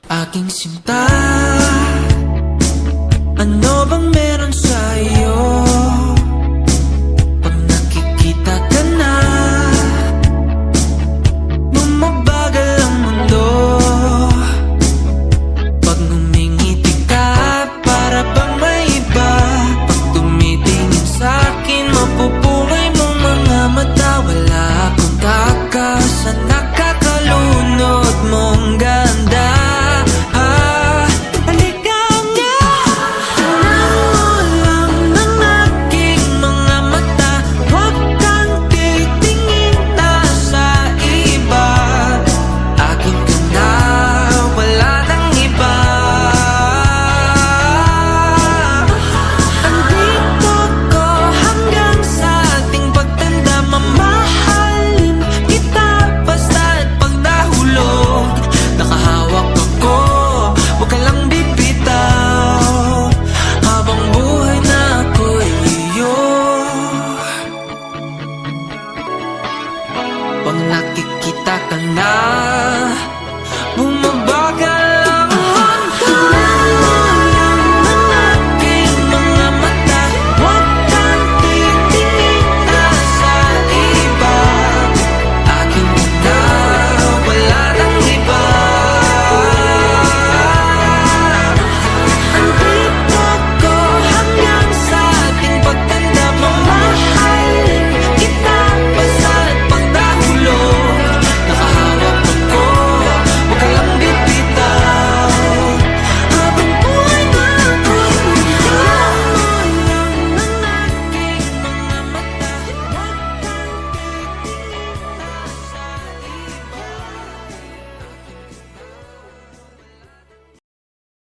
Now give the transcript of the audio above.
Aking sinta, ano bang meron sa'yo? Pag nakikita ka na, bumabagal ang mundo. Pag ngumingiti ka, para bang may iba. Pag tumitingin sa'kin, mapupungay mong mga mata. Wala akong takas sa nakakalunod mong ganda. Pag nakikita ka na,